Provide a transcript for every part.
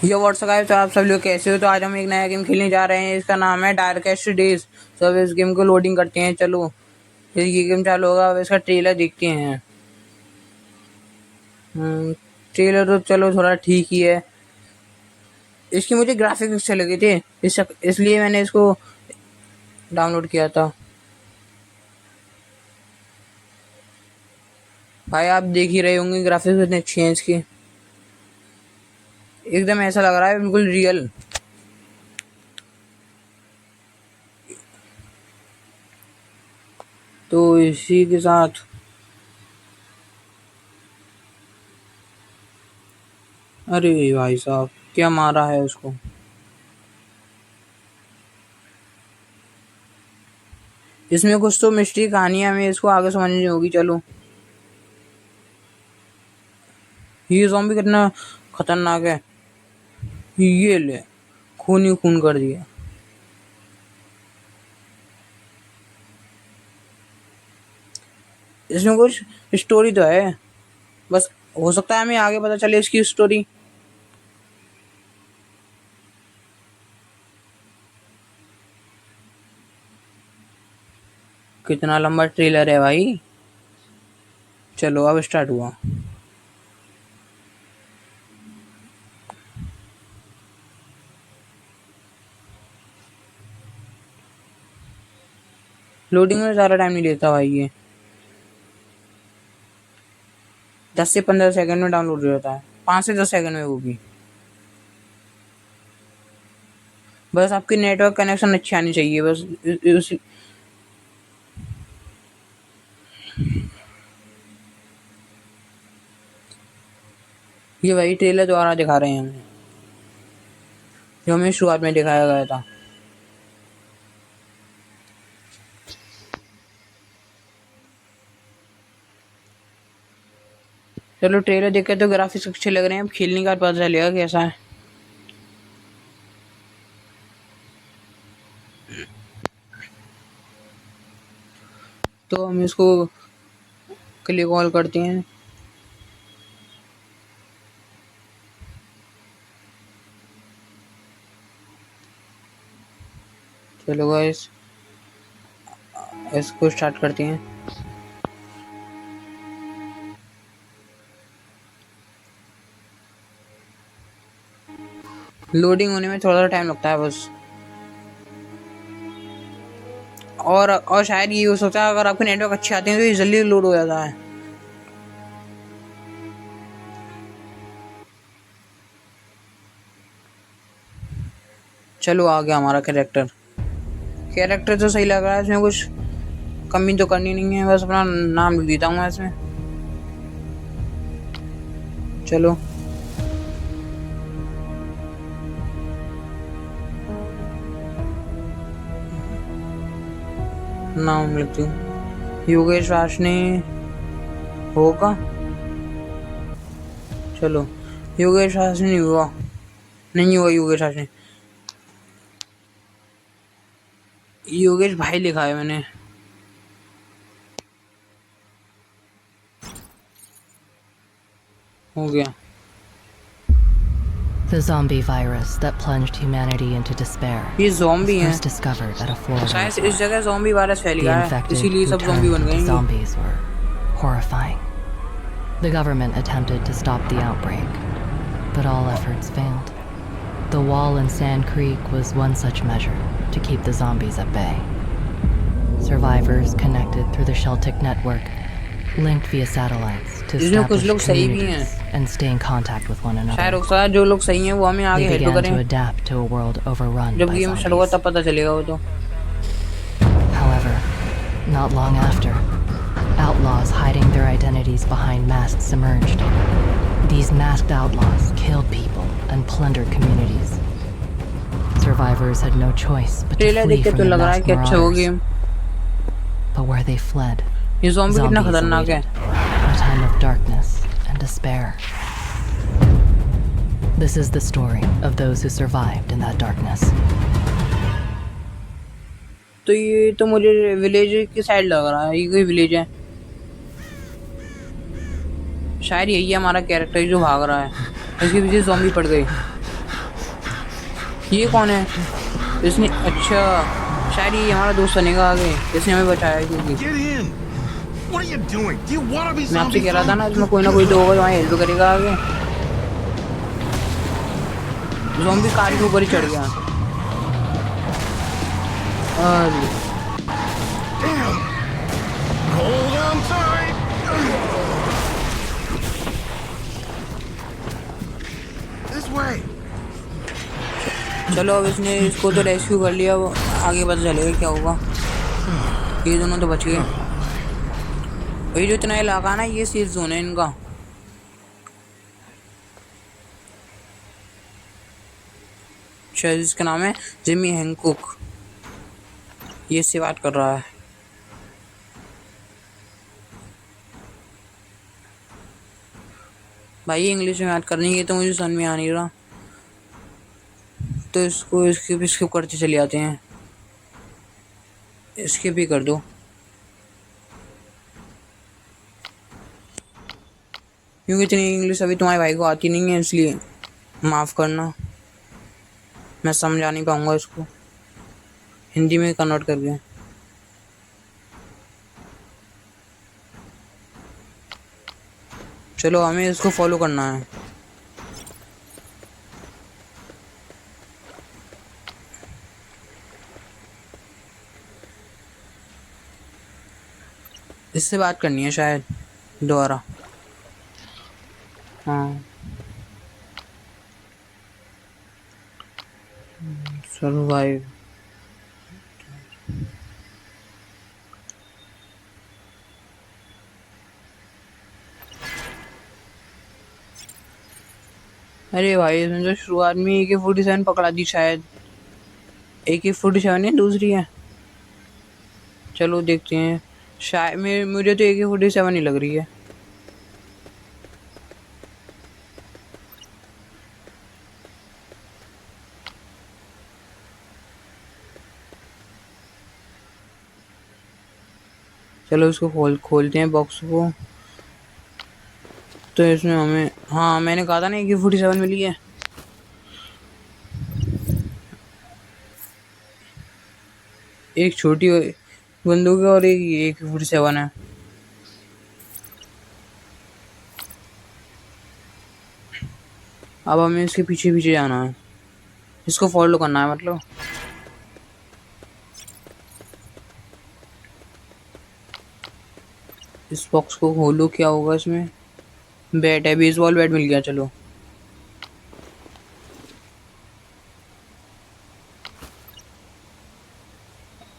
ये WhatsApp guys, तो आप सब लोग कैसे हो। तो आज हम एक नया गेम खेलने जा रहे हैं। इसका नाम है डार्केस्ट डेज। तो अब इस गेम को लोडिंग करते हैं। चलो ये गेम चालू होगा। अब इसका ट्रेलर देखते हैं। ट्रेलर तो चलो थोड़ा ठीक ही है। इसकी मुझे ग्राफिक्स अच्छे लगे थे, इसलिए मैंने इसको डाउनलोड किया था। भाई आप देख ही रहे होंगे ग्राफिक्स कितने अच्छे हैं इसके। एकदम ऐसा लग रहा है बिल्कुल रियल। तो इसी के साथ अरे भाई साहब क्या मारा है उसको। इसमें कुछ तो मिस्ट्री कहानी है, हमें इसको आगे समझनी होगी। चलो ये ज़ॉम्बी कितना खतरनाक है। ये ले, खून ही खून कर दिया। इसमें कुछ स्टोरी तो है, बस हो सकता है हमें आगे पता चले इसकी स्टोरी। कितना लंबा ट्रेलर है भाई। चलो अब स्टार्ट हुआ। लोडिंग में ज़्यादा टाइम नहीं लेता भाई ये। 10 से 15 सेकंड में डाउनलोड हो जाता है, 5 से 10 सेकंड में वो भी। बस आपकी नेटवर्क कनेक्शन अच्छी आनी चाहिए बस। ये वही ट्रेलर दोबारा दिखा रहे हैं हमें, जो हमें शुरुआत में दिखाया गया था। चलो ट्रेलर देख के तो ग्राफिक्स अच्छे लग रहे हैं, अब खेलने का पता चलेगा कैसा है। तो हम इसको क्लिक ऑल करते हैं। चलो गाइस इसको स्टार्ट करते हैं। लोडिंग होने में थोड़ा सा टाइम लगता है बस। और शायद ये हो सकता है अगर आपके नेटवर्क अच्छे आते हैं तो ये जल्दी लोड हो जाता है। चलो आ गया हमारा कैरेक्टर। कैरेक्टर तो सही लग रहा है, इसमें कुछ कमी तो करनी नहीं है, बस अपना नाम लिख देता हूँ मैं इसमें। चलो नाम लिखती हूँ, योगेश राशनी होगा। चलो योगेश राशनी हुआ, नहीं हुआ योगेश राशनी, योगेश भाई लिखा है मैंने। हो गया। The zombie virus that plunged humanity into despair ये was ज़ॉम्बी हैं, first discovered at a Florida शायद इस resort. जगह ज़ॉम्बी वायरस फैल The गया है, infected इसीलिए who सब ज़ॉम्बी turned बन into गए। zombies were horrifying. The government attempted to stop the outbreak, but all efforts failed. The wall in Sand Creek was one such measure to keep the zombies at bay. Survivors connected through the Sheltic network, linked via satellites to इसमें कुछ establish लोग सही भी हैं, communities and stay in contact with one शायद another. हो सकता है जो लोग सही हैं वो हमें आगे They हेल्प began to करें। adapt to a world overrun जब by गेम स्टार्ट होगा zombies. तब पता चलेगा वो तो। However, not long after, outlaws hiding their identities behind masks emerged. These masked outlaws killed people and plundered communities. Survivors had no choice but to trailer flee देख के from तो the लग रहा है masked कि अच्छा हो marauders. Game. But where they fled, ये ज़ॉम्बी कितना zombies खतरनाक है। awaited, a time of darkness and despair. This is the story of those who survived in that darkness. तो ये तो मुझे विलेज की साइड लग रहा है, ये कोई विलेज है शायद। यही है हमारा कैरेक्टर जो भाग रहा है, इसके पीछे ज़ॉम्बी पड़ गई। ये कौन है? इसने, अच्छा शायद ये हमारा दोस्त बनेगा आगे, इसने हमें बचाया क्योंकि Get in! What are you doing? Do you want to be मैं आपसे zombie कह रहा था food? ना, इसमें कोई ना कोई तो होगा जो हमारी हेल्प करेगा आगे। ज़ॉम्बी कार के ऊपर ही चढ़ गया। अरे Damn! Hold on tight! This way! चलो, अब इसने इसको तो रेस्क्यू कर लिया, वो आगे पता चलेगा क्या होगा। ये दोनों तो बच गए। वही जो इतना इलाका ना, ये सेफ जोन है इनका। शायद इसका नाम है जिमी हैंकॉक, ये इससे बात कर रहा है। भाई इंग्लिश में बात करनी है तो मुझे समझ में आ नहीं रहा, तो इसको इसके स्किप करते चले जाते हैं। स्किप भी कर दो, क्योंकि इतनी इंग्लिश अभी तुम्हारे भाई को आती नहीं है, इसलिए माफ़ करना, मैं समझा नहीं पाऊंगा इसको, हिंदी में कन्वर्ट करके। चलो, हमें इसको फॉलो करना है। इससे बात करनी है शायद दोबारा। हाँ, सर्वाइव। अरे भाई, इसने तो शुरुआत में AK-47 पकड़ा दी शायद। AK-47 है, दूसरी है। चलो देखते हैं, शायद मुझे तो AK-47 ही लग रही है। चलो इसको खोलते हैं बॉक्स को। तो इसमें हमें, हाँ मैंने कहा था ना AK-47 मिली है। एक छोटी बंदूक है और एक AK-47 है। अब हमें इसके पीछे पीछे जाना है, इसको फॉलो करना है मतलब। इस बॉक्स को खोलो, क्या होगा इसमें? बैट है, बेसबॉल बैट मिल गया। चलो,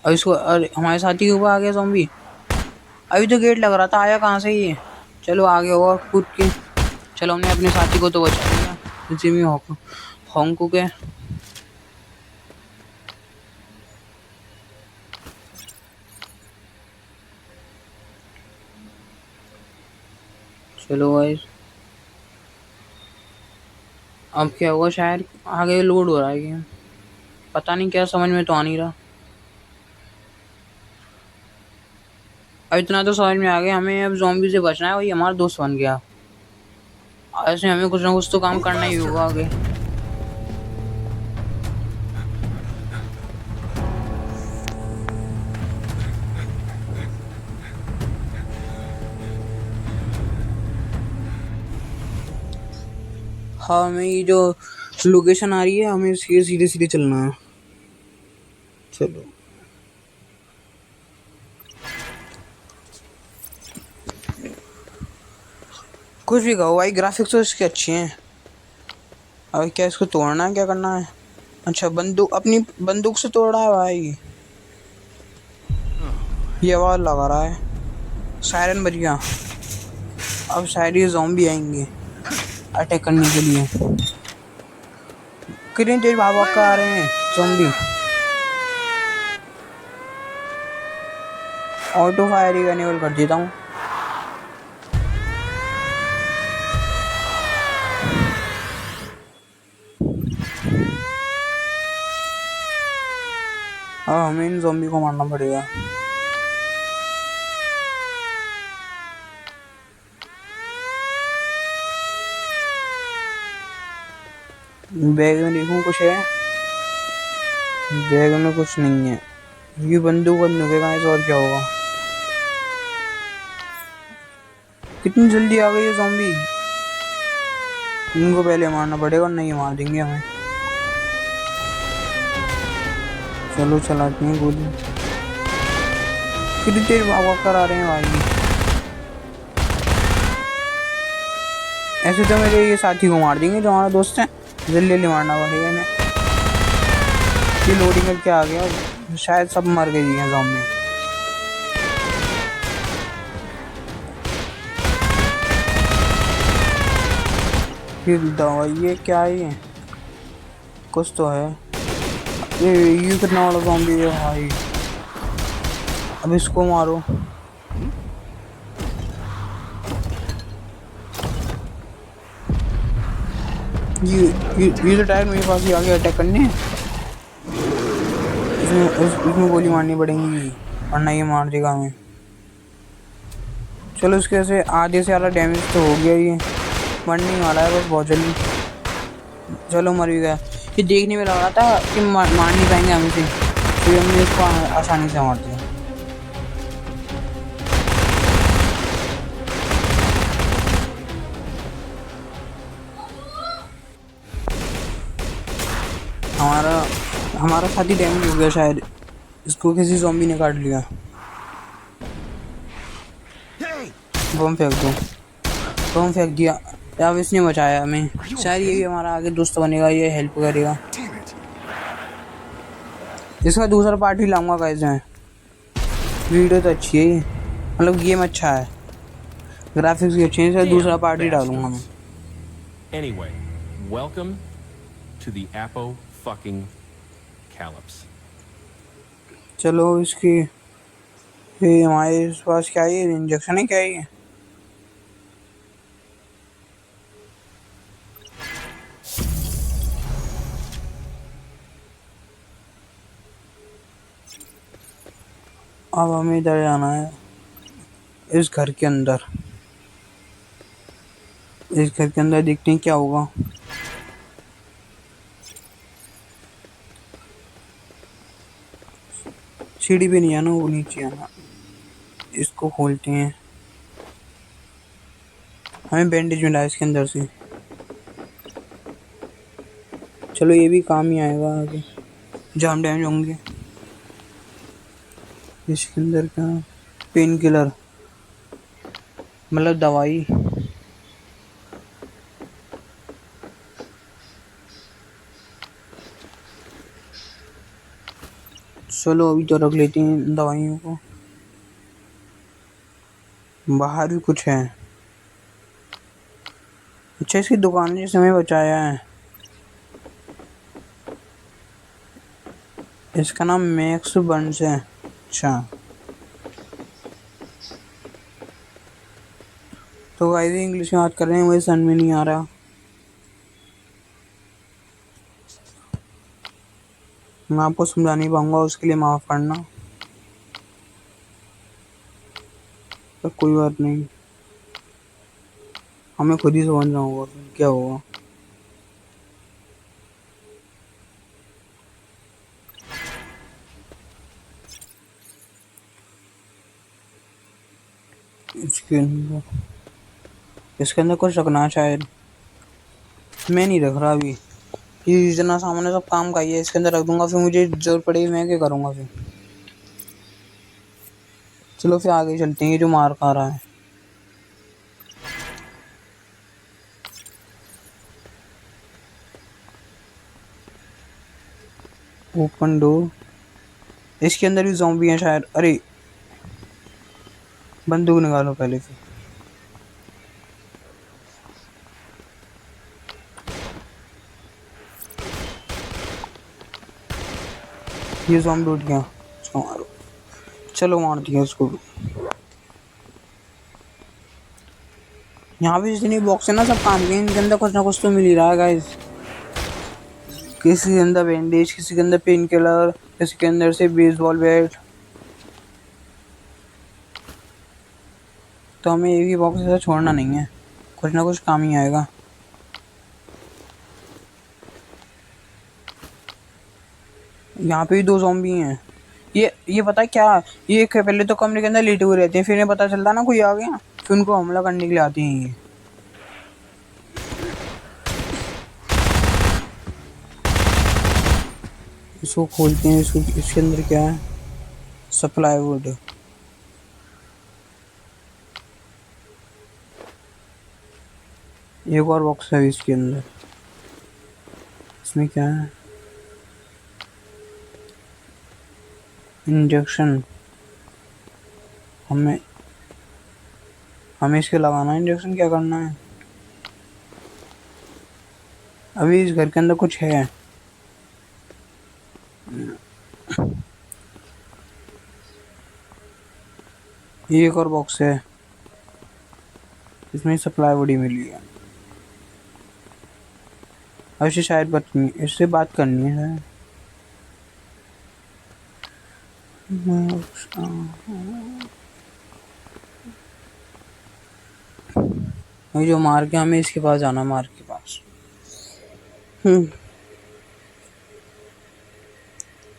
अब इसको, अरे हमारे साथी के ऊपर आ गया ज़ॉम्बी। अभी तो गेट लग रहा था, आया कहाँ से ये? चलो आगे होगा कूद के। चलो, हमने अपने साथी को तो बचा लिया, जिमी हॉन्कू के। चलो गाइस, अब क्या होगा? शायद आगे लोड हो रहा है गेम, पता नहीं क्या, समझ में तो आ नहीं रहा। अब इतना तो समझ में आ गया, हमें अब ज़ॉम्बी से बचना है, वही हमारा दोस्त बन गया। ऐसे हमें कुछ ना कुछ तो काम करना ही होगा आगे। हाँ, हमें ये जो लोकेशन आ रही है, हमें सीधे सीधे सीधे चलना है। चलो, कुछ भी कहो भाई, ग्राफिक्स तो इसके अच्छे हैं। अब क्या इसको तोड़ना है, क्या करना है? अच्छा, बंदूक, अपनी बंदूक से तोड़ रहा है भाई। ये आवाज़ लगा रहा है, सायरन बज गया। अब शायद ये ज़ॉम्बी आएंगे अटैक करने के लिए। कितनी तेज भाग भाग कर आ रहे हैं ज़ॉम्बी। ऑटो फायर ही एनेबल कर देता हूँ। अब हमें इन ज़ॉम्बी को मारना पड़ेगा। बैग में देखूँ कुछ है? बैग में कुछ नहीं है। ये बंदूक नुकेगा ऐसा और क्या होगा। कितनी जल्दी आ गई है ज़ॉम्बी। इनको पहले मारना पड़ेगा, नहीं मार देंगे हमें। चलो चलाते हैं गोली। कितनी देर भाग कर आ रहे हैं भाई। ऐसे तो मेरे ये साथी को मार देंगे जो हमारा दोस्त है। जल्दी जल्दी मारना पड़ेगा इन्हें। ये लोडिंग करके आ गया, शायद सब मर गई हैं ज़ॉम्बी। ये दवाई ये क्या है ये? कुछ तो है। ये कितना बड़ा ज़ॉम्बी है भाई। अब इसको मारो। ये तो टायर मेरे पास ही आ गया अटैक करने। इसमें गोली मारनी पड़ेगी वरना ये मार देगा हमें। चलो इसके से आधे से ज़्यादा डैमेज तो हो गया, ये मरने वाला है बस बहुत जल्दी। चलो मर भी गया। ये देखने में लग रहा था कि मार नहीं पाएंगे हम इसे, फिर हमने इसको आसानी से मार दिया। हमारा साथी डैमेज हो गया शायद, इसको किसी ज़ॉम्बी ने काट लिया। बम फेंक दो। बम फेंक दिया। अब इसने बचाया हमें, शायद ये भी हमारा आगे दोस्त बनेगा, ये हेल्प करेगा। इसका दूसरा पार्ट ही लाऊंगा गाइस मैं। वीडियो तो अच्छी है ये, मतलब गेम अच्छा है, ग्राफिक्स भी अच्छे हैं, इसका दूसरा पार्ट ही डालूंगा मैं। Anyway, welcome to the Apo-fucking Calypse. चलो इसकी ये हमारे पास क्या है, ये इंजेक्शन है क्या है ये? अब हमें इधर जाना है, इस घर के अंदर। इस घर के अंदर देखते हैं क्या होगा। सीढ़ी पे नहीं आना, वो नीचे आना। इसको खोलते हैं। हमें बैंडेज मिला है इसके अंदर से। चलो ये भी काम ही आएगा आगे, जाम डैमेज होंगे। इसके अंदर क्या, पेन किलर मतलब दवाई। चलो अभी तो रख लेते हैं दवाइयों को। बाहर भी कुछ है। अच्छा इसकी दुकान ने जिसने हमें बचाया है, इसका नाम मैक्स बर्न्स है। अच्छा तो गाइस इंग्लिश में बात कर रहे हैं, मुझे समझ में नहीं आ रहा। मैं आपको समझा नहीं पाऊंगा, उसके लिए माफ़ करना, पर कोई बात नहीं, हमें खुद ही समझना होगा क्या होगा। इसके अंदर कुछ रखना है शायद, मैं नहीं रख रहा अभी। ये इतना सामने सब काम का ही है, इसके अंदर रख दूंगा, फिर मुझे जरूरत पड़ेगी मैं क्या करूँगा फिर। चलो फिर आगे चलते हैं, ये जो मार खा रहा है। Open door. इसके अंदर भी ज़ॉम्बी हैं शायद। अरे बंदूक निकालो पहले से। ये ज़ॉम्बी उठ गया, इसको मारो। चलो मार दिया उसको। यहाँ पे जितनी बॉक्स है ना सब काम के, इनके अंदर कुछ ना कुछ तो मिल ही रहा है गाइस। किसी के अंदर बैंडेज, किसी के अंदर पेन किलर, किसी के अंदर से बेसबॉल बैट। तो हमें एक ही बॉक्स ऐसा छोड़ना नहीं है, कुछ ना कुछ काम ही आएगा। यहाँ पे भी 2 ज़ॉम्बी हैं। ये पता है क्या, ये पहले तो कमरे के अंदर लेटे हुए रहते हैं, फिर इन्हें पता चलता ना कोई आ गया, फिर उनको हमला करने के लिए आते हैं ये। इसको खोलते हैं, इसके अंदर क्या है, सप्लाई वुड। एक और बॉक्स है इसके अंदर, इसमें क्या है, इंजेक्शन। हमें इसके लगाना है इंजेक्शन, क्या करना है। अभी इस घर के अंदर कुछ है। ये एक और बॉक्स है, इसमें सप्लाई बड़ी मिली है। अब इसे शायद इससे बात करनी है शायद। वही जो मार के, हमें इसके पास जाना, मार के पास।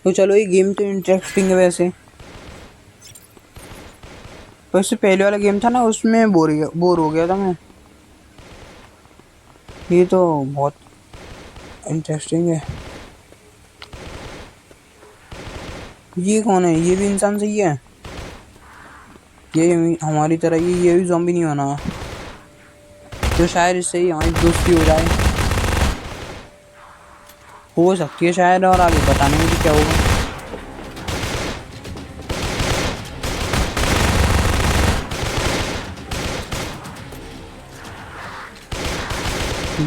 तो चलो, ये गेम तो इंटरेस्टिंग है वैसे, पर इससे पहले वाला गेम था ना, उसमें बोर हो गया था मैं। ये तो बहुत इंटरेस्टिंग है। ये कौन है, ये भी इंसान सही है, ये हमारी तरह ये भी ज़ॉम्बी नहीं होना, तो शायद इससे ही हमारी दोस्ती हो जाए, हो सकती है शायद, और आगे बताने में भी क्या होगा।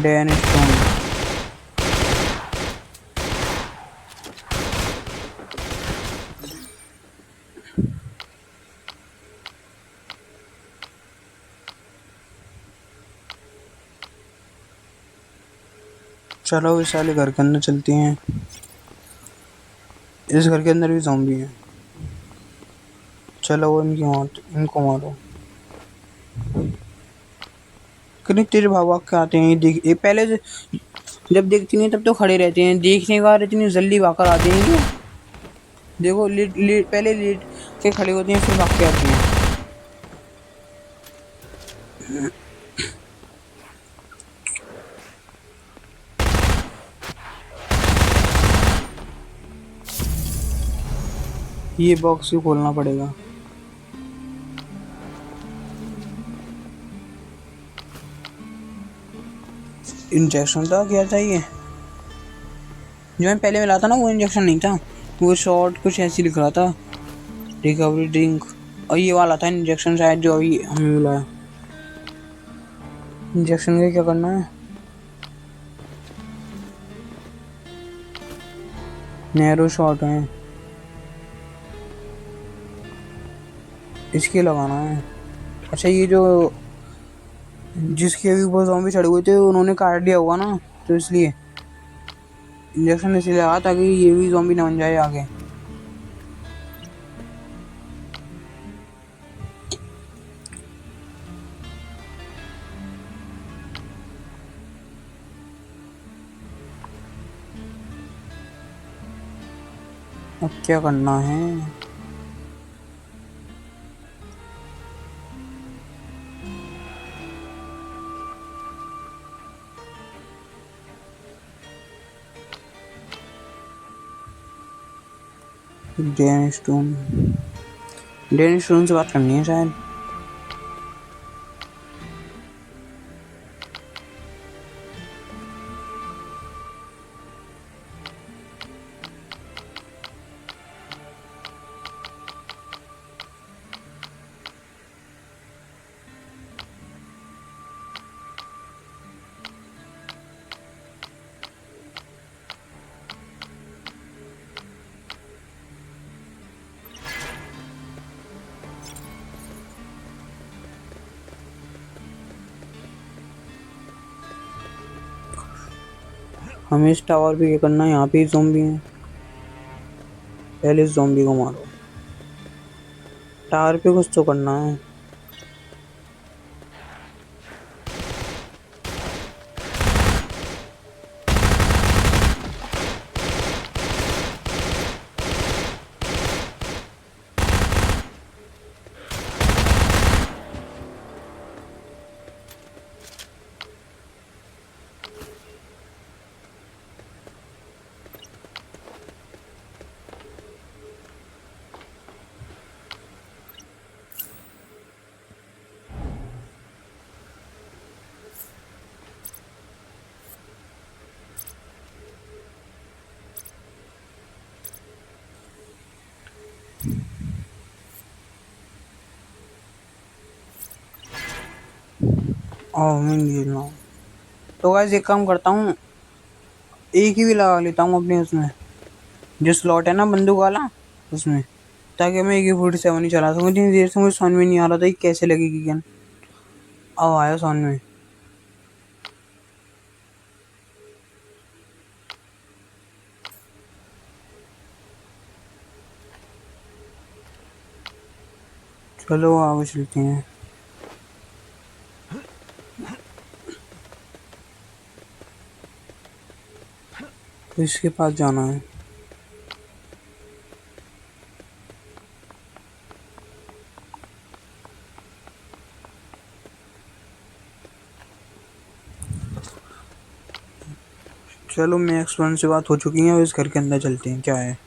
डैन स्टोन, चलो इस वाले घर के अंदर चलते हैं। इस घर के अंदर भी ज़ॉम्बी है। चलो वो इनको मारो। कितने तेरे भाग के आते हैं, ये पहले जब देखती नहीं तब तो खड़े रहते हैं, देखने के बाद इतनी जल्दी भागकर आते हैं ये। देखो पहले लेट के खड़े होते हैं, फिर भाग के आते हैं। ये बॉक्स भी खोलना पड़ेगा। इंजेक्शन था, क्या चाहिए, जो मैं पहले मिला था ना वो इंजेक्शन नहीं था, वो शॉर्ट कुछ ऐसी लिख रहा था, रिकवरी ड्रिंक, और ये वाला था इंजेक्शन शायद जो अभी हमें मिला है। इंजेक्शन का क्या करना है, नैरो शॉट है, इसके लगाना है। अच्छा, ये जो जिसके अभी ऊपर ज़ॉम्बी चढ़े हुए थे उन्होंने काट दिया होगा ना, तो इसलिए इंजेक्शन इसलिए लगा ताकि ये भी ज़ॉम्बी ना बन जाए आगे। अब क्या करना है, डैन स्टोन से बात करनी है शायद। हमें इस टावर पे क्या करना है, यहाँ पे ज़ॉम्बी हैं, पहले इस ज़ॉम्बी को मारो। टावर पे कुछ तो करना है। ओह मैं नहीं खेल रहा हूँ। तो गाइस एक काम करता हूँ, एक ही भी लगा लेता हूँ अपने उसमें, जो स्लॉट है ना बंदूक वाला उसमें, ताकि मैं AK-47 ही चला सकूँ। इतनी देर से मुझे समझ में नहीं आ रहा था कि कैसे लगेगी गन। अब आया समझ में। चलो आगे चलते हैं। तो इसके पास जाना है। चलो मैक्स 1 से बात हो चुकी है, अब इस घर के अंदर चलते हैं क्या है।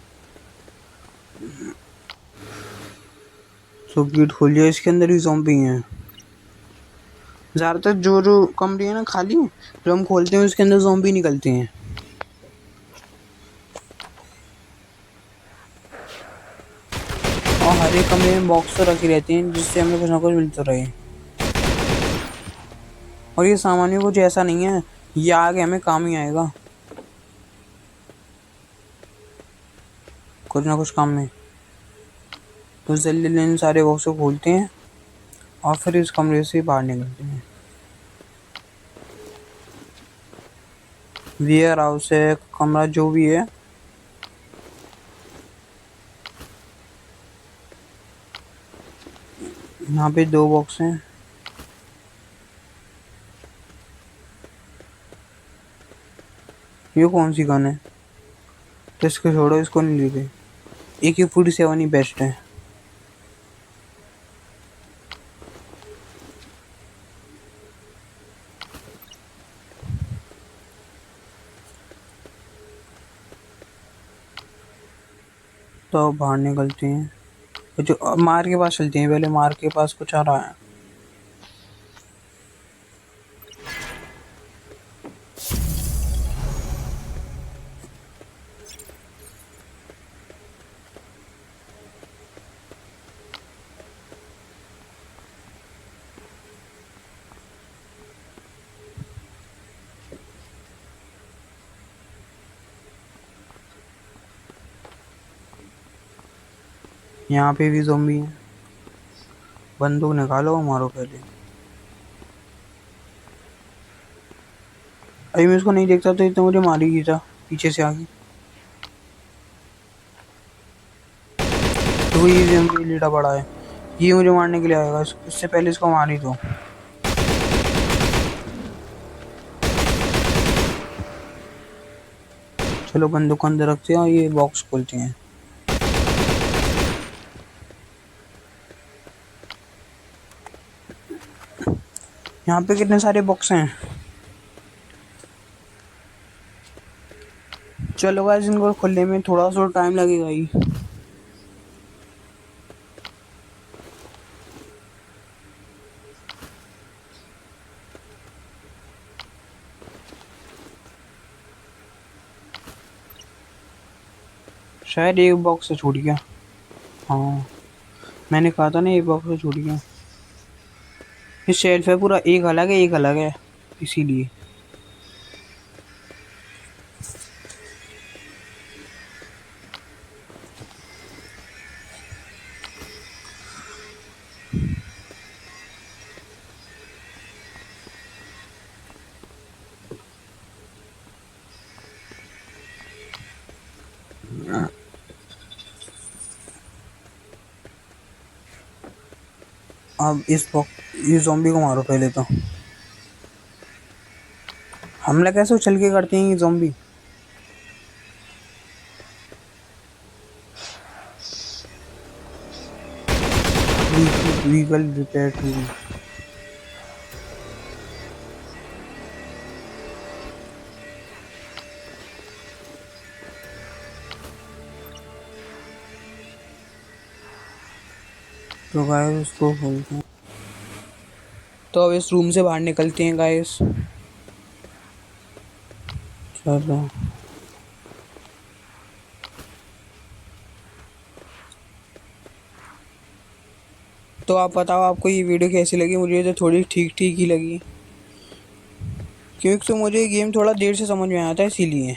तो गेट खोल लिया, इसके अंदर भी ज़ॉम्बी हैं। ज़्यादातर जो जो कमरे हैं ना खाली, जो हम खोलते हैं उसके अंदर ज़ॉम्बी निकलते हैं। और हर एक कमरे में बॉक्स तो रखी रहती हैं जिससे हमें कुछ ना कुछ मिलता रहे। और ये सामान भी कुछ ऐसा नहीं है, ये आगे हमें काम ही आएगा कुछ ना कुछ काम में। तो जल्दी जल्दी इन सारे बॉक्स को खोलते हैं और फिर इस कमरे से बाहर निकलते हैं। वेयर हाउस है, कमरा जो भी है। यहाँ पे 2 बॉक्स हैं। ये कौन सी गन है? तो इसको छोड़ो, इसको नहीं लेते। AK-47 ही बेस्ट है। तो अब बाहर निकलते हैं। जो मार के पास चलते हैं, पहले मार के पास कुछ आ रहा है। यहाँ पे भी ज़ॉम्बी है। बंदूक निकालो और मारो पहले। अभी मैं इसको नहीं देखता तो इतना मुझे मार ही था पीछे से आगे। तो ये ज़ॉम्बी लीडा बड़ा है, ये मुझे मारने के लिए आएगा। इससे पहले इसको मार ही दो। चलो बंदूक को अंदर रखते हैं और ये बॉक्स खोलते हैं। यहाँ पे कितने सारे बॉक्स हैं। चलो गाइस इनको खोलने में थोड़ा सा टाइम लगेगा ही। शायद एक बॉक्स से छूट गया। हाँ मैंने कहा था ना एक बॉक्स से छूट गया। ये शेल्फ है पूरा, एक अलग है एक अलग है, इसीलिए। अब ये ज़ॉम्बी को मारो पहले तो। हमला कैसे उछल के करते हैं ये ज़ॉम्बी। Vehicle repair two. तो गाइस उसको खोलते हैं। तो अब इस रूम से बाहर निकलते हैं गाइस। चलो तो आप बताओ आपको ये वीडियो कैसी लगी। मुझे तो थोड़ी ठीक ठीक ही लगी। क्योंकि तो मुझे ये गेम थोड़ा देर से समझ में आया था इसीलिए।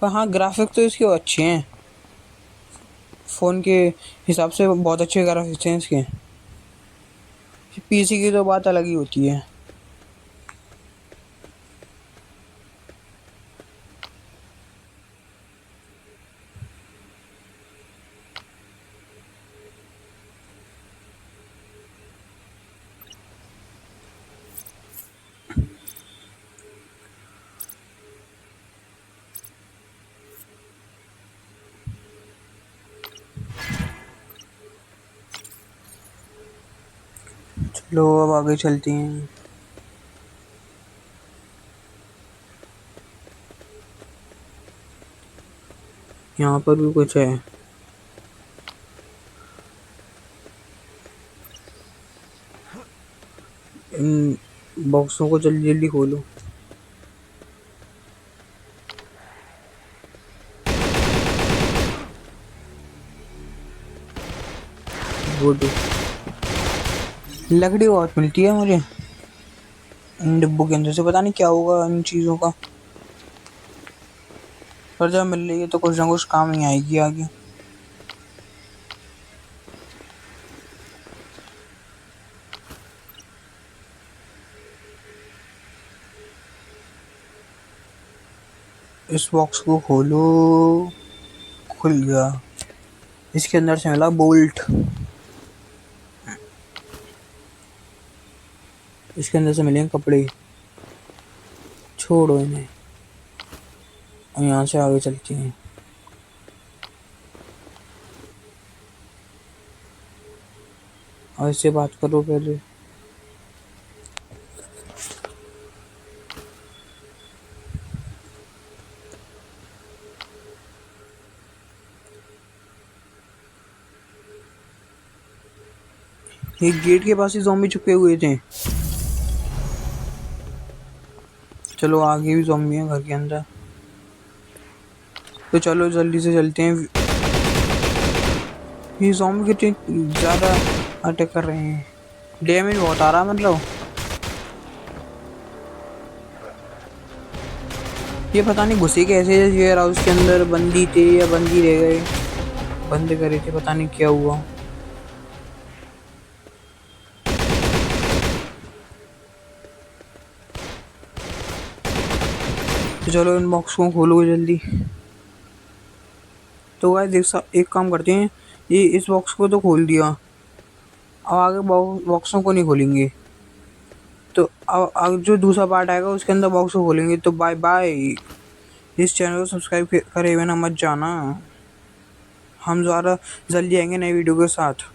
पर हाँ, ग्राफिक तो इसके अच्छे हैं, फ़ोन के हिसाब से बहुत अच्छे ग्राफिक्स हैं इसके। पीसी की तो बात अलग ही होती है। चलो अब आगे चलती हैं। यहाँ पर भी कुछ है। इन बॉक्सों को जल्दी जल्दी खोलो। गुड। लकड़ी बहुत मिलती है मुझे इन डिब्बों के अंदर से, पता नहीं क्या होगा इन चीज़ों का, पर जब मिल रही है तो कुछ ना कुछ काम ही आएगी आगे। इस बॉक्स को खोलो। खुल गया। इसके अंदर से मिला बोल्ट। इसके अंदर से मिले कपड़े। छोड़ो इन्हें और यहाँ से आगे चलती हैं। और इससे बात करो पहले। एक गेट के पास ही ज़ॉम्बी छुपे हुए थे। चलो आगे भी ज़ॉम्बी हैं घर के अंदर, तो चलो जल्दी से चलते हैं। ये ज़ॉम्बी कितने ज़्यादा अटैक कर रहे हैं, डैमेज बहुत आ रहा है मतलब। ये पता नहीं घुसे कैसे वेयर हाउस के अंदर, बंदी थे या बंदी रह गए, बंद करे थे, पता नहीं क्या हुआ। तो चलो इन बॉक्स को खोलो जल्दी। तो गाइस एक काम करते हैं, ये इस बॉक्स को तो खोल दिया, अब आगे बॉक्सों को नहीं खोलेंगे। तो अब जो दूसरा पार्ट आएगा उसके अंदर बॉक्स को खोलेंगे। तो बाय बाय। इस चैनल को सब्सक्राइब करे बिना मत जाना, हम ज़्यादा जल्दी आएंगे नई वीडियो के साथ।